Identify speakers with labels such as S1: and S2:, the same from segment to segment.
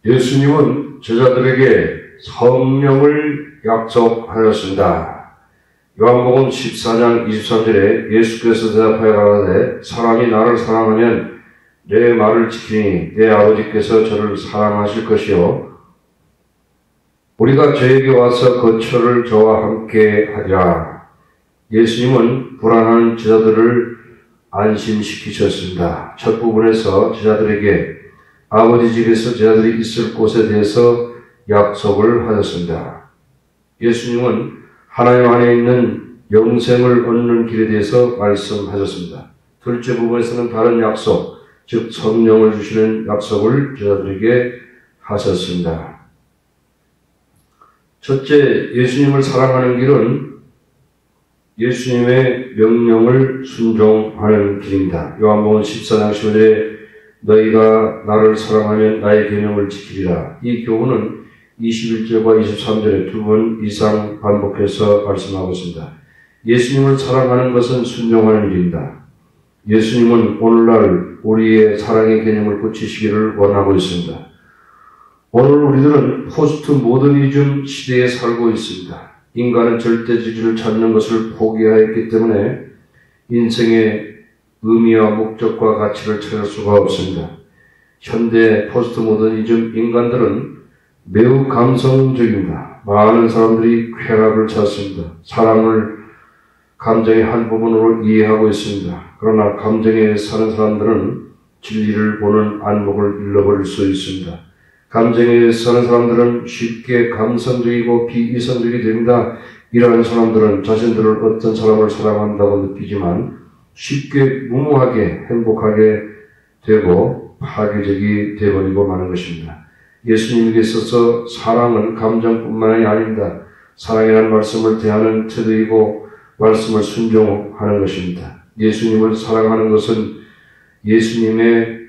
S1: 예수님은 제자들에게 성령을 약속하였습니다. 요한복음 14장 23절에 예수께서 대답하여 가라사대 사람이 나를 사랑하면 내 말을 지키니 내 아버지께서 저를 사랑하실 것이요 우리가 저에게 와서 거처를 저와 함께 하리라. 예수님은 불안한 제자들을 안심시키셨습니다. 첫 부분에서 제자들에게 아버지 집에서 제자들이 있을 곳에 대해서 약속을 하셨습니다. 예수님은 하나님 안에 있는 영생을 얻는 길에 대해서 말씀하셨습니다. 둘째 부분에서는 다른 약속, 즉 성령을 주시는 약속을 제자들에게 하셨습니다. 첫째, 예수님을 사랑하는 길은 예수님의 명령을 순종하는 길입니다. 요한복음 14장 15절에 너희가 나를 사랑하면 나의 계명을 지키리라. 이 교훈은 21절과 23절에 두 번 이상 반복해서 말씀하고 있습니다. 예수님을 사랑하는 것은 순종하는 일입니다. 예수님은 오늘날 우리의 사랑의 개념을 고치시기를 원하고 있습니다. 오늘 우리들은 포스트 모더니즘 시대에 살고 있습니다. 인간은 절대주의를 찾는 것을 포기하였기 때문에 인생의 의미와 목적과 가치를 찾을 수가 없습니다. 현대 포스트 모더니즘 인간들은 매우 감성적입니다. 많은 사람들이 쾌락을 찾습니다. 사랑을 감정의 한 부분으로 이해하고 있습니다. 그러나 감정에 사는 사람들은 진리를 보는 안목을 잃어버릴 수 있습니다. 감정에 사는 사람들은 쉽게 감성적이고 비이성적이 됩니다. 이러한 사람들은 자신들을 어떤 사람을 사랑한다고 느끼지만 쉽게 무모하게 행복하게 되고 파괴적이 되어버리고 마는 것입니다. 예수님에게 있어서 사랑은 감정뿐만이 아닙니다. 사랑이라는 말씀을 대하는 태도이고 말씀을 순종하는 것입니다. 예수님을 사랑하는 것은 예수님의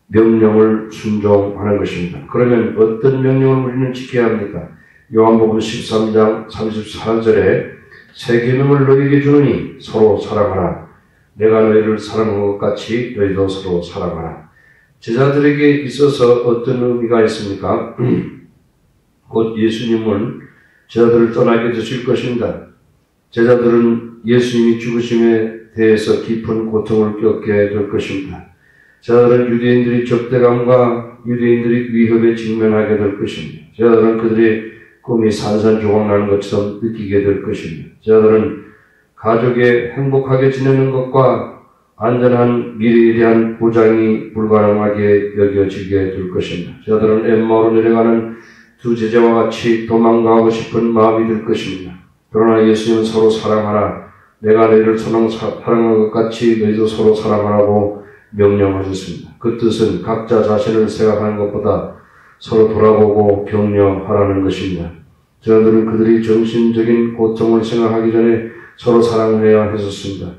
S1: 명령을 순종하는 것입니다. 그러면 어떤 명령을 우리는 지켜야 합니까? 요한복음 13장 34절에 새 계명을 너희에게 주노니 서로 사랑하라. 내가 너희를 사랑한 것 같이 너희도 서로 사랑하라. 제자들에게 있어서 어떤 의미가 있습니까? 곧 예수님은 제자들을 떠나게 되실 것입니다. 제자들은 예수님이 죽으심에 대해서 깊은 고통을 겪게 될 것입니다. 제자들은 유대인들이 적대감과 유대인들이 위협에 직면하게 될 것입니다. 제자들은 그들의 꿈이 산산조각 나는 것처럼 느끼게 될 것입니다. 제자들은 가족의 행복하게 지내는 것과 안전한 미래에 대한 보장이 불가능하게 여겨지게 될 것입니다. 제자들은 엠마오로 내려가는 두 제자와 같이 도망가고 싶은 마음이 들 것입니다. 그러나 예수님은 서로 사랑하라. 내가 너희를 사랑한 것 같이 너희도 서로 사랑하라고 명령하셨습니다. 그 뜻은 각자 자신을 생각하는 것보다 서로 돌아보고 격려하라는 것입니다. 저들은 그들이 정신적인 고통을 생각하기 전에 서로 사랑해야 했었습니다.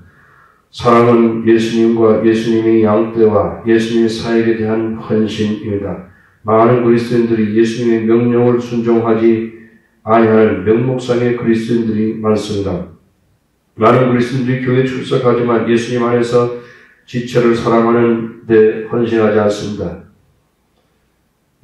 S1: 사랑은 예수님과 예수님의 양떼와 예수님의 사역에 대한 헌신입니다. 많은 그리스도인들이 예수님의 명령을 순종하지 아니하는 명목상의 그리스도인들이 많습니다. 많은 그리스도인들이 교회에 출석하지만 예수님 안에서 지체를 사랑하는 데 헌신하지 않습니다.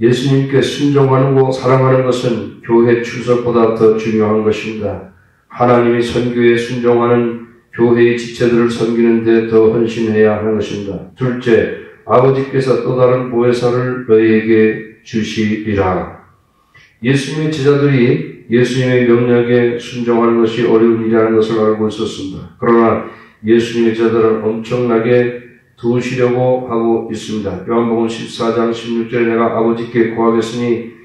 S1: 예수님께 순종하고 사랑하는 것은 교회 출석보다 더 중요한 것입니다. 하나님이 선교에 순종하는 교회의 지체들을 섬기는 데 더 헌신해야 하는 것입니다. 둘째, 아버지께서 또 다른 보혜사를 너희에게 주시리라. 예수님의 제자들이 예수님의 명령에 순종하는 것이 어려운 일이라는 것을 알고 있었습니다. 그러나 예수님의 제자들은 엄청나게 도우시려고 하고 있습니다. 요한복음 14장 16절에 내가 아버지께 구하겠으니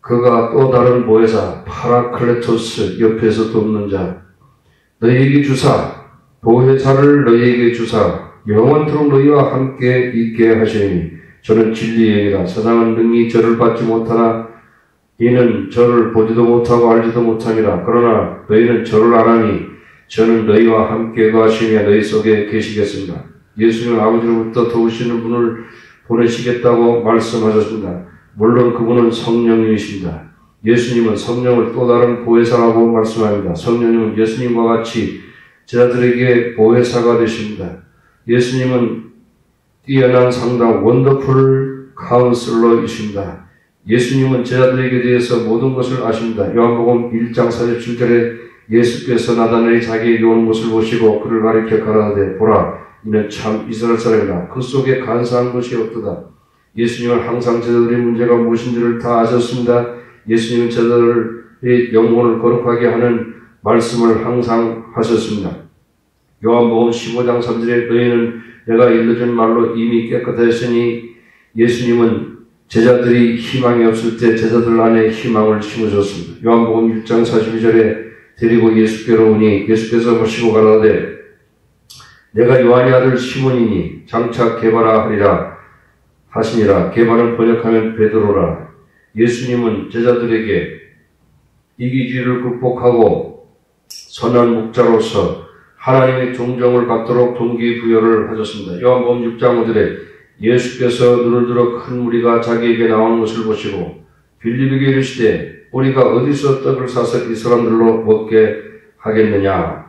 S1: 그가 또 다른 보혜사 파라클레토스 옆에서 돕는 자 너희에게 주사 보혜사를 너희에게 주사 영원토록 너희와 함께 있게 하시니 저는 진리의 영이라. 세상은 능히 저를 받지 못하나 이는 저를 보지도 못하고 알지도 못함이라. 그러나 너희는 저를 아나니 저는 너희와 함께 가시며 너희 속에 계시겠습니다. 예수님은 아버지로부터 도우시는 분을 보내시겠다고 말씀하셨습니다. 물론 그분은 성령님이십니다. 예수님은 성령을 또 다른 보혜사라고 말씀합니다. 성령님은 예수님과 같이 제자들에게 보혜사가 되십니다. 예수님은 뛰어난 상담, 원더풀 카운슬러이십니다. 예수님은 제자들에게 대해서 모든 것을 아십니다. 요한복음 1장 47절에 예수께서 나다나엘이 자기에게 오는 것을 보시고 그를 가리켜 가라사대 보라 이는 참 이스라엘 사람이라 그 속에 간사한 것이 없도다. 예수님은 항상 제자들의 문제가 무엇인지를 다 아셨습니다. 예수님은 제자들의 영혼을 거룩하게 하는 말씀을 항상 하셨습니다. 요한복음 15장 3절에 너희는 내가 일러준 말로 이미 깨끗하였으니 예수님은 제자들이 희망이 없을 때 제자들 안에 희망을 심으셨습니다. 요한복음 1장 42절에 데리고 예수께로 오니 예수께서 모시고 가라사대 내가 요한의 아들 시몬이니 장차 게바라 하리라 하시니라. 게바는 번역하면 베드로라. 예수님은 제자들에게 이기주의를 극복하고 선한 목자로서 하나님의 종정을 갖도록 동기부여를 하셨습니다. 요한복음 6장 5절에 예수께서 눈을 들어 큰 무리가 자기에게 나오는 것을 보시고 빌립에게 이르시되 우리가 어디서 떡을 사서 이 사람들로 먹게 하겠느냐.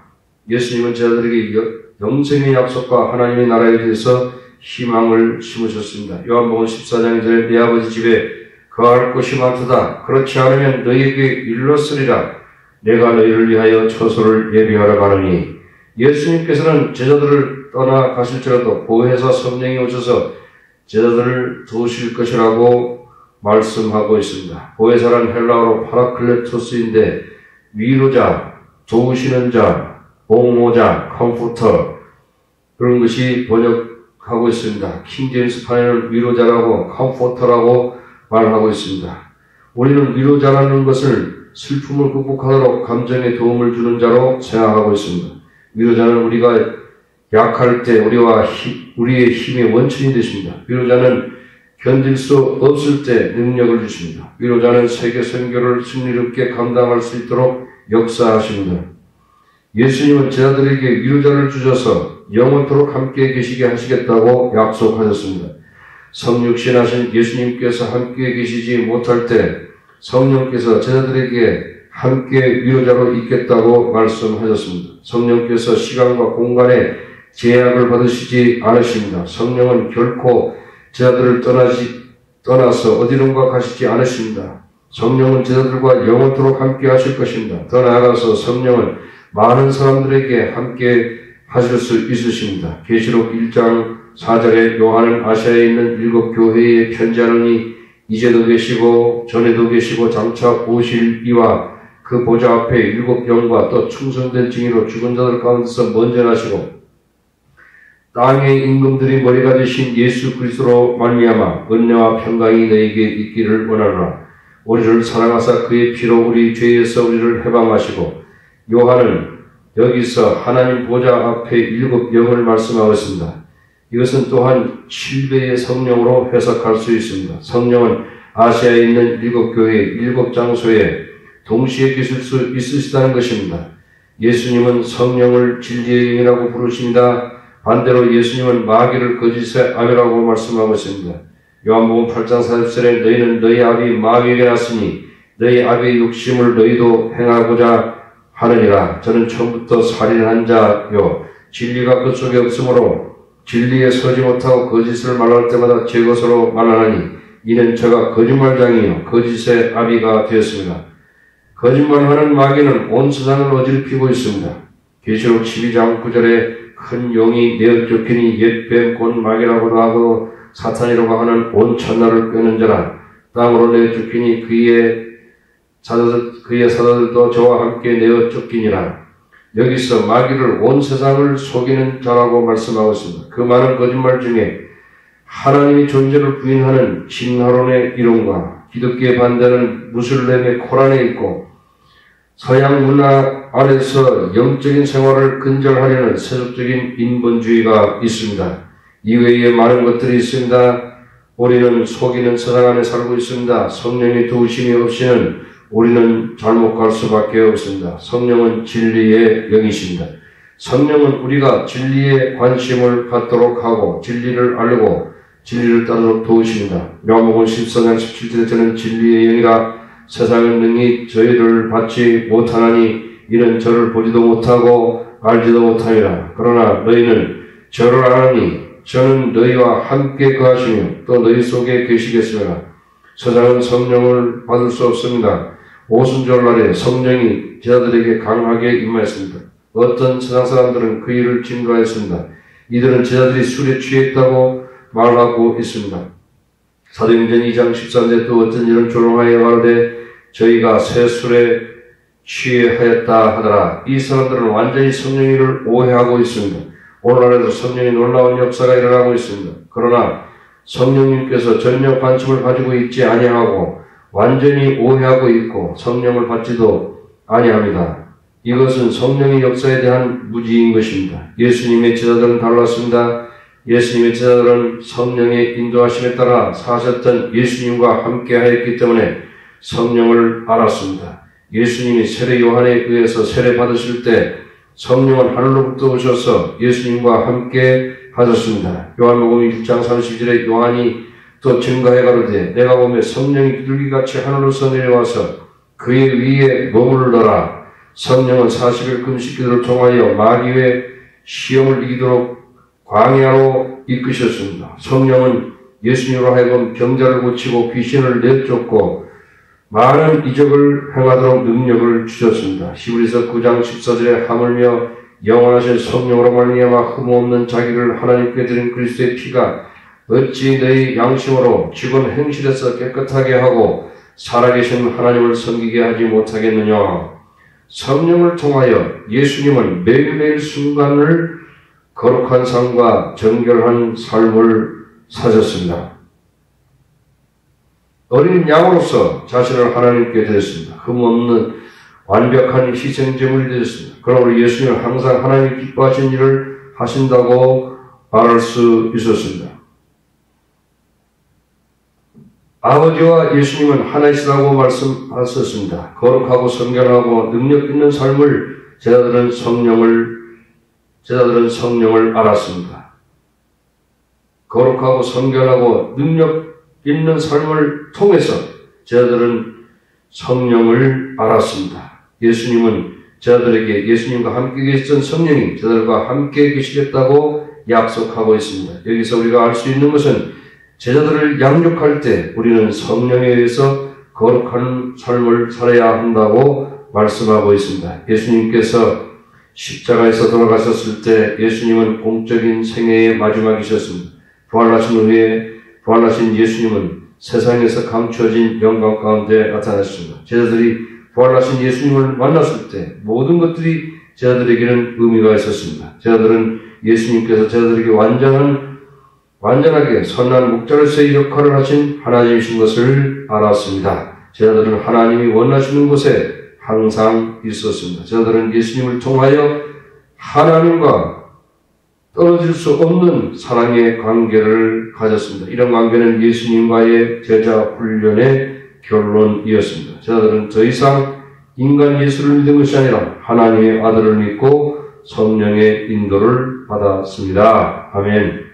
S1: 예수님은 제자들에게 영생의 약속과 하나님의 나라에 대해서 희망을 심으셨습니다. 요한복음 14장 2절에 내 아버지 집에 거할 곳이 많도다. 그렇지 않으면 너희에게 일렀으리라. 내가 너희를 위하여 처소를 예비하러 가느니. 예수님께서는 제자들을 떠나 가실지라도 보혜사 성령이 오셔서 제자들을 도우실 것이라고 말씀하고 있습니다. 보혜사란 헬라어로 파라클레토스인데 위로자, 도우시는 자, 옹호자, 컴포터 그런 것이 번역하고 있습니다. 킹제임스판에는 위로자라고 컴포터라고 말하고 있습니다. 우리는 위로자라는 것을 슬픔을 극복하도록 감정에 도움을 주는 자로 생각하고 있습니다. 위로자는 우리가 약할 때 우리의 힘의 원천이 되십니다. 위로자는 견딜 수 없을 때 능력을 주십니다. 위로자는 세계 선교를 승리롭게 감당할 수 있도록 역사하십니다. 예수님은 제자들에게 위로자를 주셔서 영원토록 함께 계시게 하시겠다고 약속하셨습니다. 성육신하신 예수님께서 함께 계시지 못할 때 성령께서 제자들에게 함께 위로자로 있겠다고 말씀하셨습니다. 성령께서 시간과 공간에 제약을 받으시지 않으십니다. 성령은 결코 제자들을 떠나서 어디론가 가시지 않으십니다. 성령은 제자들과 영원토록 함께 하실 것입니다. 더 나아가서 성령은 많은 사람들에게 함께 하실 수 있으십니다. 계시록 1장 4절에 요한은 아시아에 있는 7 교회에 편지하노니 이제도 계시고 전에도 계시고 장차 오실 이와 그 보좌 앞에 7 영과 또 충성된 증인으로 죽은 자들 가운데서 먼저 나시고 땅의 임금들이 머리가 되신 예수 그리스도로 말미암아 은혜와 평강이 너에게 있기를 원하노라. 우리를 사랑하사 그의 피로 우리 죄에서 우리를 해방하시고 요한은 여기서 하나님 보좌 앞에 7 영을 말씀하고 있습니다. 이것은 또한 7배의 성령으로 해석할 수 있습니다. 성령은 아시아에 있는 7 교회 7 장소에 동시에 계실 수 있으시다는 것입니다. 예수님은 성령을 진리의 영이라고 부르십니다. 반대로 예수님은 마귀를 거짓의 아비라고 말씀하고 있습니다. 요한복음 8장 40절에 너희는 너희 아비 마귀에게 났으니 너희 아비의 욕심을 너희도 행하고자 하느니라. 저는 처음부터 살인한 자요 진리가 그 속에 없으므로 진리에 서지 못하고 거짓을 말할 때마다 제 것으로 말하나니 이는 저가 거짓말장이요 거짓의 아비가 되었습니다. 거짓말하는 마귀는 온 세상을 어지럽히고 있습니다. 계시록 12장 9절에 큰 용이 내어 쫓기니 옛뱀 곧 마귀라고도 하고 사탄이라고 하는 온 천하를 꿰는 자라. 땅으로 내어 쫓기니 그의 사자들도 저와 함께 내어 쫓기니라. 여기서 마귀를 온 세상을 속이는 자라고 말씀하고 있습니다. 그 많은 거짓말 중에 하나님의 존재를 부인하는 진화론의 이론과 기독교에 반대하는 무슬림의 코란에 있고 서양 문화 안에서 영적인 생활을 근절하려는 세속적인 인본주의가 있습니다. 이외에 많은 것들이 있습니다. 우리는 속이는 세상 안에 살고 있습니다. 성령의 도우심이 없이는 우리는 잘못 갈 수밖에 없습니다. 성령은 진리의 영이십니다. 성령은 우리가 진리에 관심을 갖도록 하고 진리를 알고 진리를 따르도록 도우십니다. 요한복음 14장 17절에 저는 진리의 영이라 세상은 능히 저희를 받지 못하나니 이는 저를 보지도 못하고 알지도 못하니라. 그러나 너희는 저를 아나니 저는 너희와 함께 거하시며 또 너희 속에 계시겠으나 세상은 성령을 받을 수 없습니다. 오순절날에 성령이 제자들에게 강하게 임하였습니다. 어떤 세상 사람들은 그 일을 증거하였습니다. 이들은 제자들이 술에 취했다고 말하고 있습니다. 사도행전 2장 13절 또 어떤 일은 조롱하여 말하되 저희가 새 술에 취하였다 하더라. 이 사람들은 완전히 성령을 오해하고 있습니다. 오늘날에도 성령의 놀라운 역사가 일어나고 있습니다. 그러나 성령님께서 전혀 관심을 가지고 있지 아니하고 완전히 오해하고 있고 성령을 받지도 아니합니다. 이것은 성령의 역사에 대한 무지인 것입니다. 예수님의 제자들은 달랐습니다. 예수님의 제자들은 성령의 인도하심에 따라 사셨던 예수님과 함께 하였기 때문에 성령을 알았습니다. 예수님이 세례 요한에 의해서 세례 받으실 때 성령은 하늘로부터 오셔서 예수님과 함께 하셨습니다. 요한복음 6장 30절에 요한이 또 증거해 가로되 내가 보며 성령이 비둘기같이 하늘로서 내려와서 그의 위에 머물러라. 성령은 40일 금식기도를 통하여 마귀의 시험을 이기도록 광야로 이끄셨습니다. 성령은 예수님으로 하여금 병자를 고치고 귀신을 내쫓고 많은 이적을 행하도록 능력을 주셨습니다. 히브리서 9장 14절에 하물며 영원하신 성령으로 말미암아 흠없는 자기를 하나님께 드린 그리스도의 피가 어찌 너희 양심으로 죽은 행실에서 깨끗하게 하고 살아계신 하나님을 섬기게 하지 못하겠느냐. 성령을 통하여 예수님은 매일매일 순간을 거룩한 삶과 정결한 삶을 사셨습니다. 어린 양으로서 자신을 하나님께 드렸습니다. 흠없는 완벽한 희생제물이 되었습니다. 그러므로 예수님은 항상 하나님이 기뻐하신 일을 하신다고 말할 수 있었습니다. 아버지와 예수님은 하나이시라고 말씀하셨습니다. 거룩하고 성결하고 능력 있는 삶을 제자들은 성령을 알았습니다. 거룩하고 성결하고 능력 있는 삶을 통해서 제자들은 성령을 알았습니다. 예수님은 제자들에게 예수님과 함께 계시던 성령이 제자들과 함께 계시겠다고 약속하고 있습니다. 여기서 우리가 알 수 있는 것은 제자들을 양육할 때 우리는 성령에 의해서 거룩한 삶을 살아야 한다고 말씀하고 있습니다. 예수님께서 십자가에서 돌아가셨을 때 예수님은 공적인 생애의 마지막이셨습니다. 부활하신 후에 부활하신 예수님은 세상에서 감추어진 영광 가운데 나타났습니다. 제자들이 부활하신 예수님을 만났을 때 모든 것들이 제자들에게는 의미가 있었습니다. 제자들은 예수님께서 제자들에게 완전하게 선한 목자로서의 역할을 하신 하나님이신 것을 알았습니다. 제자들은 하나님이 원하시는 곳에 항상 있었습니다. 제자들은 예수님을 통하여 하나님과 떨어질 수 없는 사랑의 관계를 가졌습니다. 이런 관계는 예수님과의 제자 훈련의 결론이었습니다. 제자들은 더 이상 인간 예수를 믿은 것이 아니라 하나님의 아들을 믿고 성령의 인도를 받았습니다. 아멘.